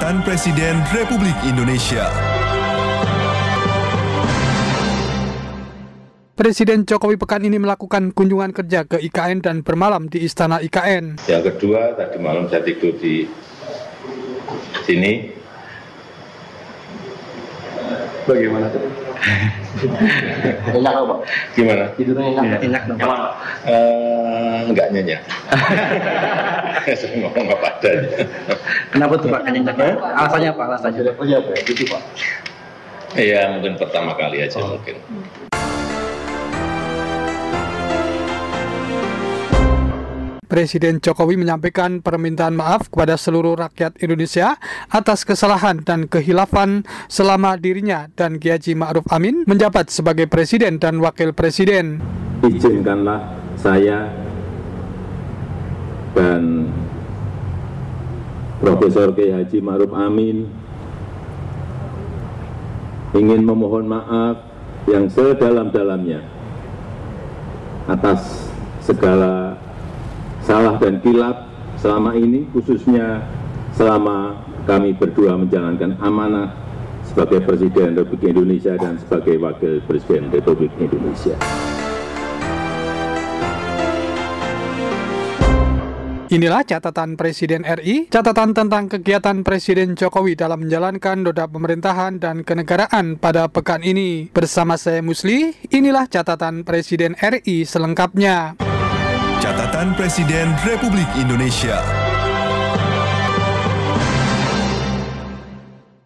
Catatan Presiden Republik Indonesia. Presiden Jokowi pekan ini melakukan kunjungan kerja ke IKN dan bermalam di Istana IKN. Yang kedua, tadi malam saya tidur di sini. Bagaimana tuh? Enak Pak? Gimana? Tidurnya enak? Enak dong Pak? Enggak nyenyak. Saya ngomong apa adanya. Kenapa tuh Pak nyenyak? Alasannya apa? Alasannya apa ya? Gitu Pak? Iya, mungkin pertama kali aja mungkin. Presiden Jokowi menyampaikan permintaan maaf kepada seluruh rakyat Indonesia atas kesalahan dan kehilafan selama dirinya dan Kiai Haji Ma'ruf Amin menjabat sebagai Presiden dan Wakil Presiden. Izinkanlah saya dan Profesor Kiai Haji Ma'ruf Amin ingin memohon maaf yang sedalam-dalamnya atas segala salah dan kilaf selama ini, khususnya selama kami berdua menjalankan amanah sebagai Presiden Republik Indonesia dan sebagai Wakil Presiden Republik Indonesia. Inilah catatan Presiden RI, catatan tentang kegiatan Presiden Jokowi dalam menjalankan roda pemerintahan dan kenegaraan pada pekan ini. Bersama saya Musli, inilah catatan Presiden RI selengkapnya. Catatan Presiden Republik Indonesia.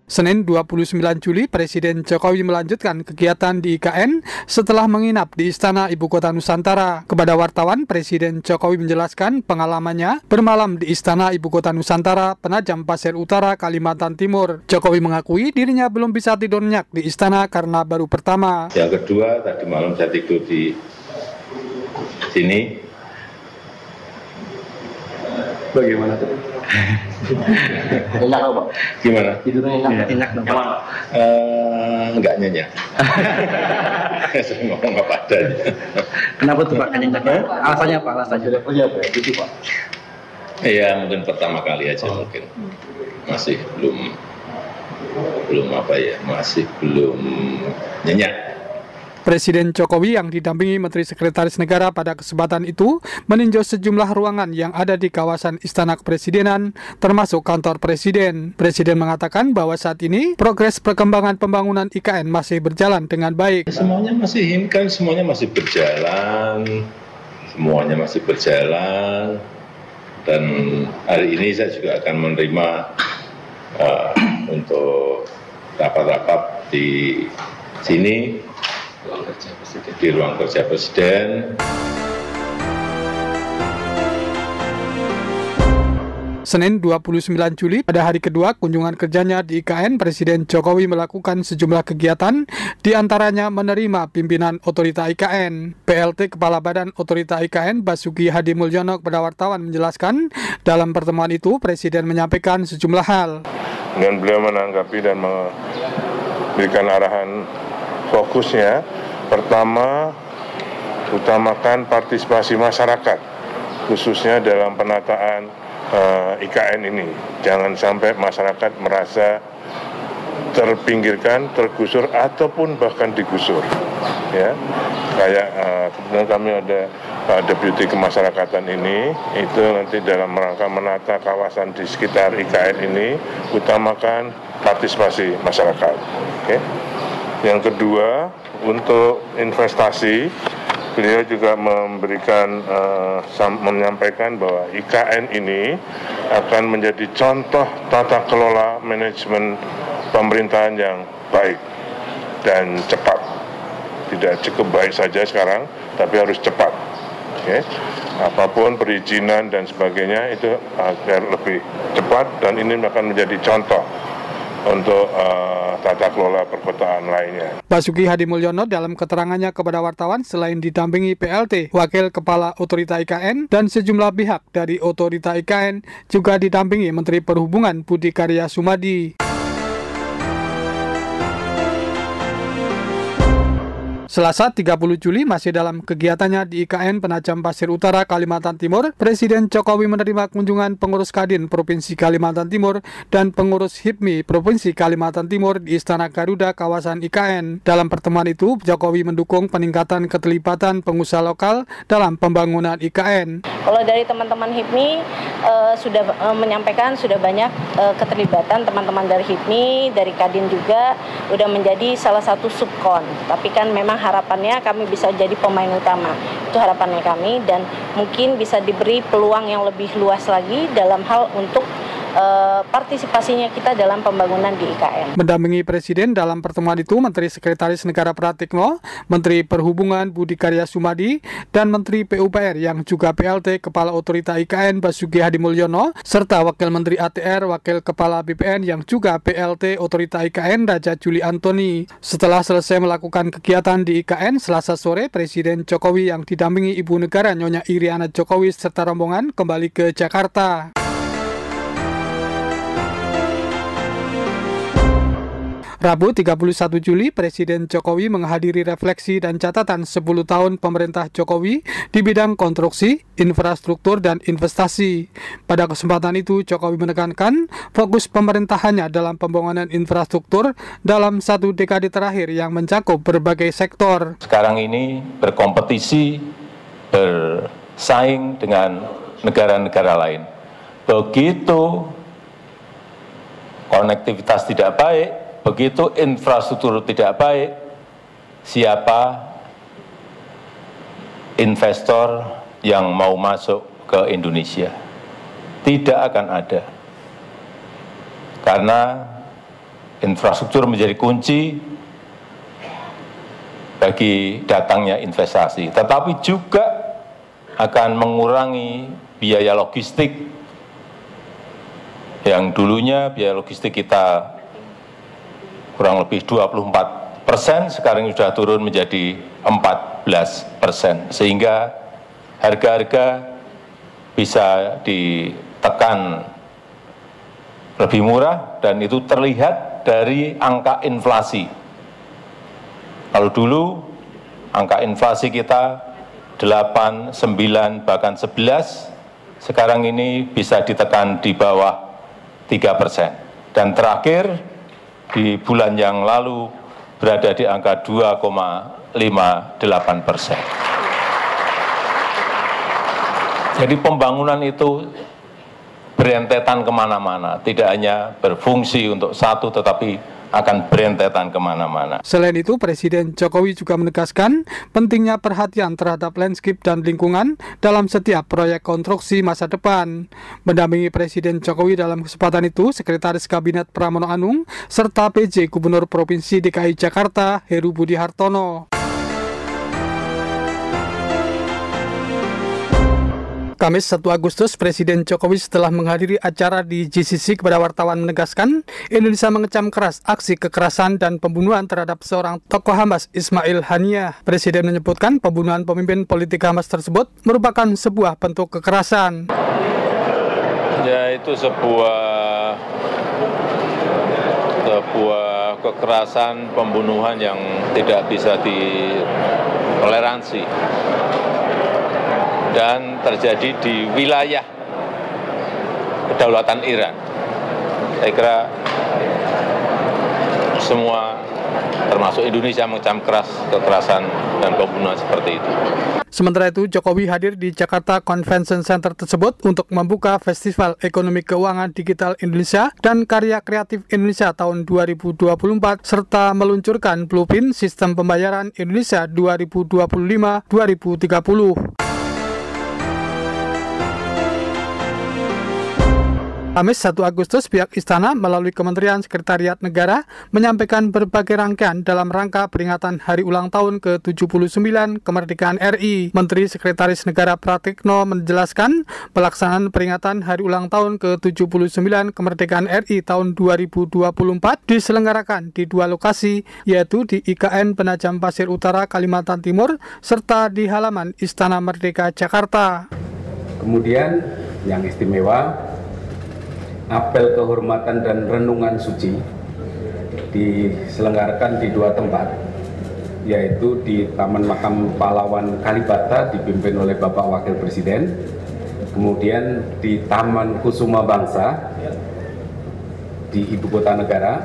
Senin 29 Juli, Presiden Jokowi melanjutkan kegiatan di IKN setelah menginap di Istana Ibu Kota Nusantara. Kepada wartawan, Presiden Jokowi menjelaskan pengalamannya bermalam di Istana Ibu Kota Nusantara, Penajam Pasir Utara, Kalimantan Timur. Jokowi mengakui dirinya belum bisa tidur nyenyak di istana karena baru pertama. Yang kedua, tadi malam saya tidur di sini. Bagaimana tuh? Enak Pak? Gimana? Tidurnya enak? Enak dong Pak? Enggak nyenyak. Saya ngomong apa adanya. Kenapa tuh Pak nyenyak? Alasannya apa? Alasannya apa? Gitu Pak? Iya, mungkin pertama kali aja mungkin. Masih belum nyenyak. Presiden Jokowi yang didampingi Menteri Sekretaris Negara pada kesempatan itu meninjau sejumlah ruangan yang ada di kawasan Istana Kepresidenan, termasuk kantor Presiden. Presiden mengatakan bahwa saat ini progres perkembangan pembangunan IKN masih berjalan dengan baik. Semuanya masih berjalan, dan hari ini saya juga akan menerima untuk rapat-rapat di sini, di ruang kerja Presiden. Senin 29 Juli, pada hari kedua kunjungan kerjanya di IKN, Presiden Jokowi melakukan sejumlah kegiatan, diantaranya menerima pimpinan Otorita IKN. PLT Kepala Badan Otorita IKN, Basuki Hadi Mulyono, kepada wartawan menjelaskan, dalam pertemuan itu Presiden menyampaikan sejumlah hal. Dan beliau menanggapi dan memberikan arahan fokusnya, pertama, utamakan partisipasi masyarakat, khususnya dalam penataan IKN ini. Jangan sampai masyarakat merasa terpinggirkan, tergusur, ataupun bahkan digusur. Ya, kayak kebetulan kami ada Deputi Kemasyarakatan ini, itu nanti dalam rangka menata kawasan di sekitar IKN ini, utamakan partisipasi masyarakat. Okay? Yang kedua, untuk investasi, beliau juga menyampaikan bahwa IKN ini akan menjadi contoh tata kelola manajemen pemerintahan yang baik dan cepat. Tidak cukup baik saja sekarang, tapi harus cepat. Okay? Apapun perizinan dan sebagainya itu agar lebih cepat, dan ini akan menjadi contoh untuk tata kelola perkotaan lainnya. Basuki Hadi Mulyono dalam keterangannya kepada wartawan, selain didampingi PLT, Wakil Kepala Otorita IKN, dan sejumlah pihak dari Otorita IKN, juga didampingi Menteri Perhubungan Budi Karya Sumadi. Selasa 30 Juli masih dalam kegiatannya di IKN Penajam Pasir Utara, Kalimantan Timur, Presiden Jokowi menerima kunjungan pengurus Kadin Provinsi Kalimantan Timur dan pengurus HIPMI Provinsi Kalimantan Timur di Istana Garuda kawasan IKN. Dalam pertemuan itu, Jokowi mendukung peningkatan keterlibatan pengusaha lokal dalam pembangunan IKN. Kalau dari teman-teman HIPMI sudah menyampaikan sudah banyak keterlibatan teman-teman dari HIPMI, dari Kadin juga udah menjadi salah satu subkon. Tapi kan memang harapannya kami bisa jadi pemain utama. Itu harapannya kami dan mungkin bisa diberi peluang yang lebih luas lagi dalam hal untuk partisipasinya kita dalam pembangunan di IKN. Mendampingi Presiden dalam pertemuan itu Menteri Sekretaris Negara Pratikno, Menteri Perhubungan Budi Karya Sumadi, dan Menteri PUPR yang juga PLT Kepala Otorita IKN Basuki Hadi Mulyono, serta Wakil Menteri ATR, Wakil Kepala BPN yang juga PLT Otorita IKN Raja Juli Antoni. Setelah selesai melakukan kegiatan di IKN, Selasa sore Presiden Jokowi yang didampingi Ibu Negara Nyonya Iriana Jokowi serta rombongan kembali ke Jakarta. Rabu 31 Juli, Presiden Jokowi menghadiri refleksi dan catatan 10 tahun pemerintah Jokowi di bidang konstruksi, infrastruktur, dan investasi. Pada kesempatan itu, Jokowi menekankan fokus pemerintahannya dalam pembangunan infrastruktur dalam 1 dekade terakhir yang mencakup berbagai sektor. Sekarang ini berkompetisi, bersaing dengan negara-negara lain. Begitu konektivitas tidak baik, begitu infrastruktur tidak baik, siapa investor yang mau masuk ke Indonesia? Tidak akan ada. Karena infrastruktur menjadi kunci bagi datangnya investasi. Tetapi juga akan mengurangi biaya logistik yang dulunya biaya logistik kita kurang lebih 24%, sekarang sudah turun menjadi 14%, sehingga harga-harga bisa ditekan lebih murah dan itu terlihat dari angka inflasi. Kalau dulu angka inflasi kita 8, 9, bahkan 11, sekarang ini bisa ditekan di bawah 3%. Dan terakhir di bulan yang lalu berada di angka 2,58%. Jadi pembangunan itu berentetan kemana-mana, tidak hanya berfungsi untuk satu, tetapi akan berentetan kemana-mana. Selain itu, Presiden Jokowi juga menegaskan pentingnya perhatian terhadap landscape dan lingkungan dalam setiap proyek konstruksi masa depan. Mendampingi Presiden Jokowi dalam kesempatan itu, Sekretaris Kabinet Pramono Anung, serta PJ Gubernur Provinsi DKI Jakarta, Heru Budi Hartono. Kamis 1 Agustus, Presiden Jokowi setelah menghadiri acara di GCC kepada wartawan menegaskan Indonesia mengecam keras aksi kekerasan dan pembunuhan terhadap seorang tokoh Hamas, Ismail Haniyah. Presiden menyebutkan pembunuhan pemimpin politik Hamas tersebut merupakan sebuah bentuk kekerasan. Ya, itu sebuah kekerasan pembunuhan yang tidak bisa ditoleransi. Dan terjadi di wilayah kedaulatan Iran. Saya kira semua termasuk Indonesia mengecam keras kekerasan dan pembunuhan seperti itu. Sementara itu, Jokowi hadir di Jakarta Convention Center tersebut untuk membuka Festival Ekonomi Keuangan Digital Indonesia dan Karya Kreatif Indonesia tahun 2024 serta meluncurkan Blueprint Sistem Pembayaran Indonesia 2025-2030. Kamis 1 Agustus, pihak Istana melalui Kementerian Sekretariat Negara menyampaikan berbagai rangkaian dalam rangka peringatan Hari Ulang Tahun ke-79 Kemerdekaan RI. Menteri Sekretaris Negara Pratikno menjelaskan pelaksanaan peringatan Hari Ulang Tahun ke-79 Kemerdekaan RI tahun 2024 diselenggarakan di 2 lokasi, yaitu di IKN Penajam Pasir Utara, Kalimantan Timur, serta di halaman Istana Merdeka, Jakarta. Kemudian yang istimewa, apel kehormatan dan renungan suci diselenggarakan di 2 tempat, yaitu di Taman Makam Pahlawan Kalibata dipimpin oleh Bapak Wakil Presiden, kemudian di Taman Kusuma Bangsa di Ibu Kota Negara,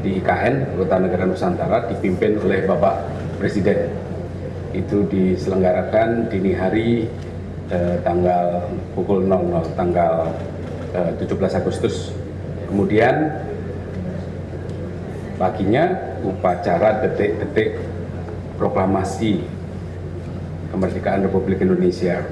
di IKN, Ibu Kota Negara Nusantara, dipimpin oleh Bapak Presiden. Itu diselenggarakan dini hari tanggal pukul 00, tanggal 17 Agustus. Kemudian paginya upacara detik-detik proklamasi kemerdekaan Republik Indonesia.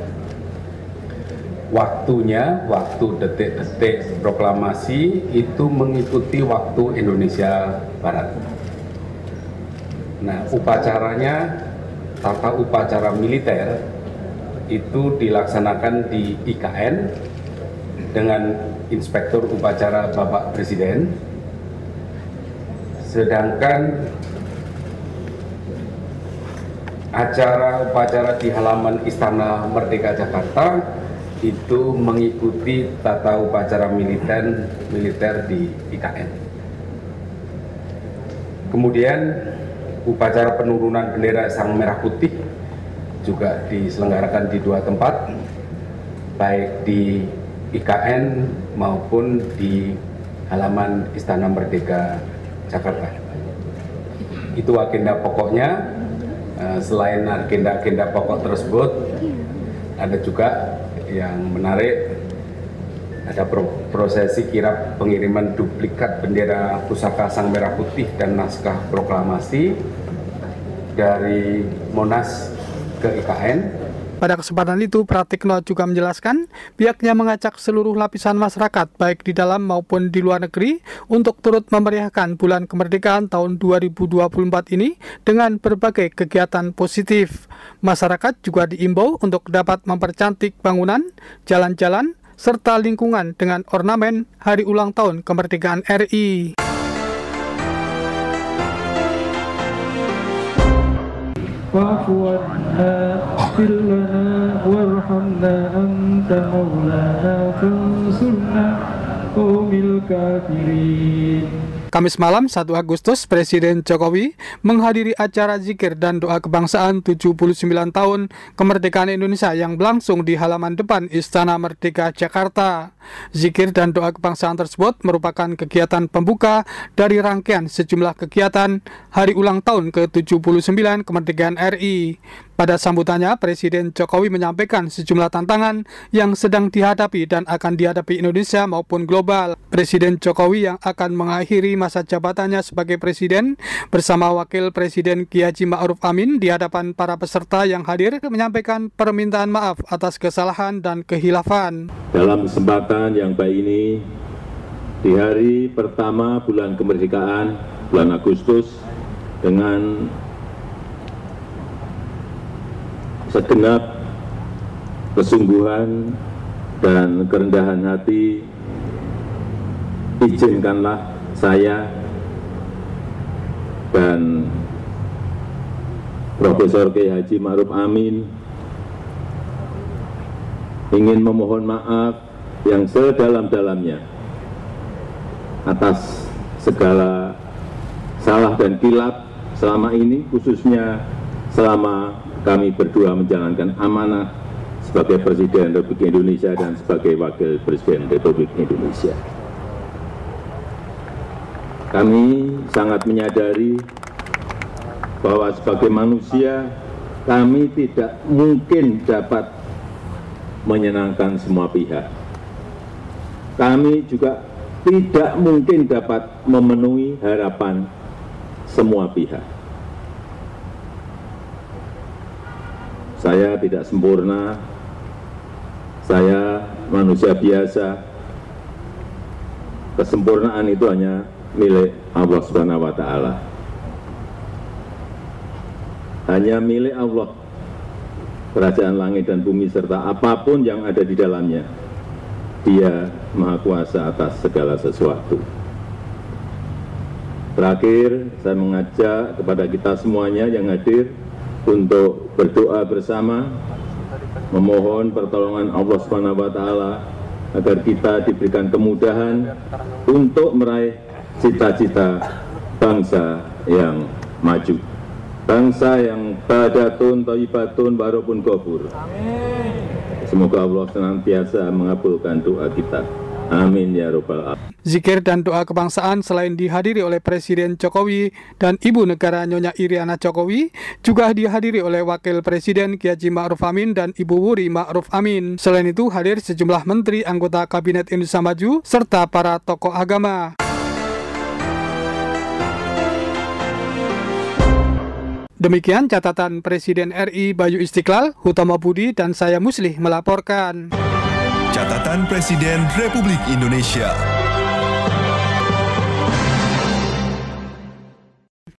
Waktunya, waktu detik-detik proklamasi itu mengikuti waktu Indonesia Barat. Nah, upacaranya, tata upacara militer itu dilaksanakan di IKN dengan Inspektur Upacara Bapak Presiden, sedangkan acara upacara di halaman Istana Merdeka Jakarta itu mengikuti tata upacara militer di IKN. Kemudian upacara penurunan bendera Sang Merah Putih juga diselenggarakan di dua tempat, baik di IKN maupun di halaman Istana Merdeka Jakarta. Itu agenda pokoknya. Selain agenda-agenda pokok tersebut, ada juga yang menarik, ada prosesi kirap pengiriman duplikat bendera pusaka Sang Merah Putih dan naskah proklamasi dari Monas ke IKN. Pada kesempatan itu, Pratikno juga menjelaskan pihaknya mengajak seluruh lapisan masyarakat baik di dalam maupun di luar negeri untuk turut memeriahkan bulan kemerdekaan tahun 2024 ini dengan berbagai kegiatan positif. Masyarakat juga diimbau untuk dapat mempercantik bangunan, jalan-jalan, serta lingkungan dengan ornamen Hari Ulang Tahun Kemerdekaan RI. واعف عنا اغفر لنا وارحمنا أنت مولانا فانصرنا قوم الكافرين. Kamis malam 1 Agustus, Presiden Jokowi menghadiri acara zikir dan doa kebangsaan 79 tahun kemerdekaan Indonesia yang berlangsung di halaman depan Istana Merdeka Jakarta. Zikir dan doa kebangsaan tersebut merupakan kegiatan pembuka dari rangkaian sejumlah kegiatan Hari Ulang Tahun ke-79 Kemerdekaan RI. Pada sambutannya, Presiden Jokowi menyampaikan sejumlah tantangan yang sedang dihadapi dan akan dihadapi Indonesia maupun global. Presiden Jokowi yang akan mengakhiri masa jabatannya sebagai Presiden bersama Wakil Presiden Kiai Haji Ma'ruf Amin di hadapan para peserta yang hadir menyampaikan permintaan maaf atas kesalahan dan kehilafan. Dalam kesempatan yang baik ini, di hari pertama bulan kemerdekaan, bulan Agustus, dengan segenap kesungguhan dan kerendahan hati, izinkanlah saya dan Profesor Kiai Haji Ma'ruf Amin ingin memohon maaf yang sedalam-dalamnya atas segala salah dan kilap selama ini, khususnya selama kami berdua menjalankan amanah sebagai Presiden Republik Indonesia dan sebagai Wakil Presiden Republik Indonesia. Kami sangat menyadari bahwa sebagai manusia kami tidak mungkin dapat menyenangkan semua pihak. Kami juga tidak mungkin dapat memenuhi harapan semua pihak. Saya tidak sempurna, saya manusia biasa. Kesempurnaan itu hanya milik Allah Subhanahu wa Ta'ala. Hanya milik Allah, kerajaan langit dan bumi serta apapun yang ada di dalamnya. Dia Maha Kuasa atas segala sesuatu. Terakhir, saya mengajak kepada kita semuanya yang hadir untuk berdoa bersama, memohon pertolongan Allah Subhanahu wa Ta'ala agar kita diberikan kemudahan untuk meraih cita-cita bangsa yang maju. bangsa yang badatun, thayyibatun, warahpun gofur. Semoga Allah senantiasa mengabulkan doa kita. Amin ya robbal alamin. Zikir dan doa kebangsaan selain dihadiri oleh Presiden Jokowi dan Ibu Negara Nyonya Iriana Jokowi, juga dihadiri oleh Wakil Presiden Kiai Haji Ma'ruf Amin dan Ibu Wuri Ma'ruf Amin. Selain itu hadir sejumlah menteri, anggota Kabinet Indonesia Maju, serta para tokoh agama. Demikian catatan Presiden RI Bayu Istiqlal, Hutomo Budi, dan saya Muslih melaporkan. Catatan Presiden Republik Indonesia.